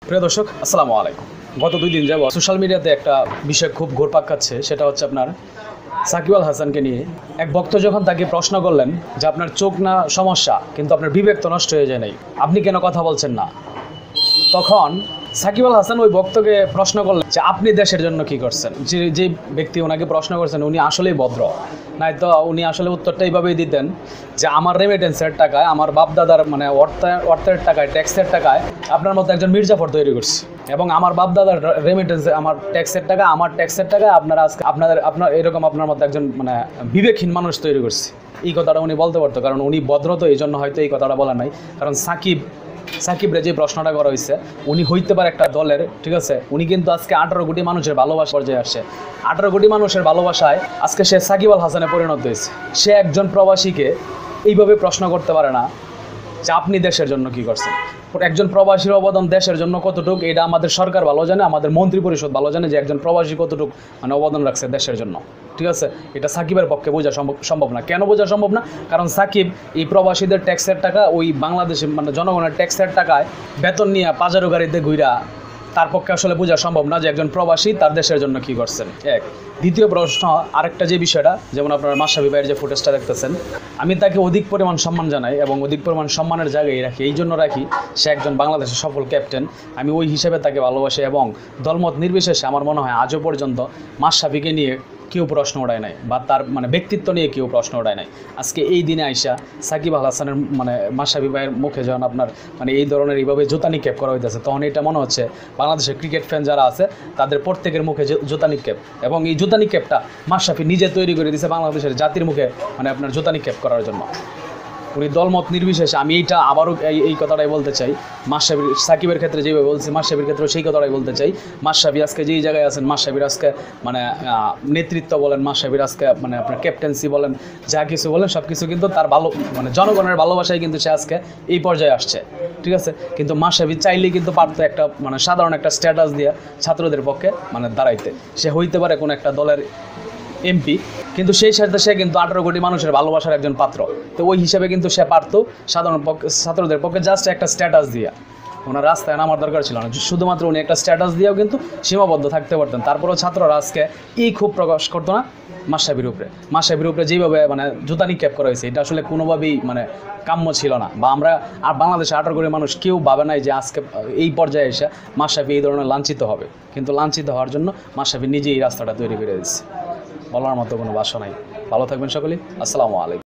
প্রিয় দর্শক, আসসালামু আলাইকুম। গত 2 দিন যাবত সোশ্যাল মিডিয়াতে একটা বিষয় খুব ঘুরপাক খাচ্ছে, সেটা হচ্ছে আপনার সাকিব আল হাসানকে নিয়ে এক বক্তা যখন তাকে প্রশ্ন করলেন যে আপনার চোখ না সমস্যা, কিন্তু আপনার বিবেক তো নষ্ট হয়ে যায় নাই, আপনি কেন কথা বলছেন না? তখন সাকিব আল হাসান ওই বক্তাকে প্রশ্ন করলেন যে আপনি দেশের জন্য কি করছেন। যে ব্যক্তি ওনাকে প্রশ্ন করছেন উনি আসলেই ভদ্র, নাই তো উনি আসলে উত্তরটা এইভাবেই দিতেন যে আমার রেমিটেন্সের টাকায়, আমার বাপদাদার মানে অর্থের টাকায়, ট্যাক্সের টাকায় আপনার মতো একজন মির্জাফর তৈরি করছে, এবং আমার বাপদাদার রেমিটেন্সে, আমার ট্যাক্সের টাকায় আপনারা আজকে আপনার এরকম আপনার মতো একজন মানে বিবেকহীন মানুষ তৈরি করছে। এই কথাটা উনি বলতে পারতো, কারণ উনি ভদ্র, তো এই জন্য হয়তো এই কথাটা বলা নাই। কারণ সাকিবরে যে প্রশ্নটা করা হয়েছে, উনি হইতে পারে একটা দলের, ঠিক আছে, উনি কিন্তু আজকে 18 কোটি মানুষের ভালোবাসা পর্যায়ে আসছে। 18 কোটি মানুষের ভালোবাসায় আজকে সে সাকিব আল হাসানে পরিণত হয়েছে। সে একজন প্রবাসীকে এইভাবে প্রশ্ন করতে পারে না যে আপনি দেশের জন্য কি করছেন। একজন প্রবাসীর অবদান দেশের জন্য কতটুকু, এটা আমাদের সরকার ভালো জানে, আমাদের মন্ত্রী পরিষদ ভালো জানে যে একজন প্রবাসী কতটুকু মানে অবদান রাখছে দেশের জন্য, ঠিক আছে। এটা সাকিবের পক্ষে বোঝা সম্ভব না। কেন বোঝা সম্ভব না? কারণ সাকিব এই প্রবাসীদের ট্যাক্সের টাকা, ওই বাংলাদেশে মানে জনগণের ট্যাক্সের টাকায় বেতন নিয়ে পাজারো গাড়িতে ঘুরা, তার পক্ষে আসলে বোঝা সম্ভব না যে একজন প্রবাসী তার দেশের জন্য কি করছেন। এক। দ্বিতীয় প্রশ্ন, আরেকটা যে বিষয়টা, যেমন আপনারা মাশরাফি ভাইয়ের যে ফুটেজটা দেখতেছেন, আমি তাকে অধিক পরিমাণ সম্মান জানাই এবং অধিক পরিমাণ সম্মানের জায়গায় রাখি। এই জন্য রাখি, সে একজন বাংলাদেশের সফল ক্যাপ্টেন, আমি ওই হিসেবে তাকে ভালোবাসি, এবং দলমত নির্বিশেষে আমার মনে হয় আজও পর্যন্ত মাশরাফিকে নিয়ে কেউ প্রশ্ন ওঠায় নাই, বা তার মানে ব্যক্তিত্ব নিয়ে কেউ প্রশ্ন ওঠায় নাই। আজকে এই দিনে আইসা সাকিব আল হাসানের মানে মাশরাফি ভাইয়ের মুখে যখন আপনার মানে এই ধরনের এইভাবে জুতা নিক্ষেপ করা হইতেছে, তখন এটা মনে হচ্ছে বাংলাদেশের ক্রিকেট ফ্যান যারা আছে তাদের প্রত্যেকের মুখে জুতা নিক্ষেপ, এবং এই জুতা নিক্ষেপটা মাশরাফি নিজে তৈরি করে দিয়েছে বাংলাদেশের জাতির মুখে মানে আপনার জুতা নিক্ষেপ করার জন্য। উনি দলমত নির্বিশেষে, আমি এইটা আবারও এই কথাটাই বলতে চাই, সাকিবের ক্ষেত্রে যেভাবে বলছি মাশরাফির ক্ষেত্রেও সেই কথাটাই বলতে চাই। মাশরাফি আজকে যেই জায়গায় আছেন, মাশরাফির আজকে মানে নেতৃত্ব বলেন, মাশরাফির আজকে মানে আপনার ক্যাপ্টেন্সি বলেন, যা কিছু বলেন সব কিছু কিন্তু তার ভালো মানে জনগণের ভালোবাসায় কিন্তু সে আজকে এই পর্যায়ে আসছে, ঠিক আছে। কিন্তু মাশরাফি চাইলেই কিন্তু পারতো একটা মানে সাধারণ একটা স্ট্যাটাস দিয়ে ছাত্রদের পক্ষে মানে দাঁড়াইতে। সে হইতে পারে কোনো একটা দলের এমপি, কিন্তু সেই সাথে সে কিন্তু 18 কোটি মানুষের ভালোবাসার একজন পাত্র। তো ওই হিসেবে কিন্তু সে পারতো সাধারণ ছাত্রদের পক্ষে জাস্ট একটা স্ট্যাটাস দিয়া, ওনার রাস্তায় নামার দরকার ছিল না, শুধুমাত্র উনি একটা স্ট্যাটাস দিয়েও কিন্তু সীমাবদ্ধ থাকতে পারতেন। তারপরেও ছাত্ররা আজকে এই ক্ষোভ প্রকাশ করতো না মাশরাফির উপরে যেভাবে মানে জুতা নিক্ষেপ করা হয়েছে, এটা আসলে কোনোভাবেই মানে কাম্য ছিল না। বা আমরা আর বাংলাদেশে 18 কোটি মানুষ কেউ ভাবে নাই যে আজকে এই পর্যায়ে এসে মাশরাফি এই ধরনের লাঞ্ছিত হবে, কিন্তু লাঞ্ছিত হওয়ার জন্য মাশরাফি নিজেই এই রাস্তাটা তৈরি করে দিচ্ছে। বলার মতো কোনো ভাষা নাই। ভালো থাকবেন সকলেই। আসসালামু আলাইকুম।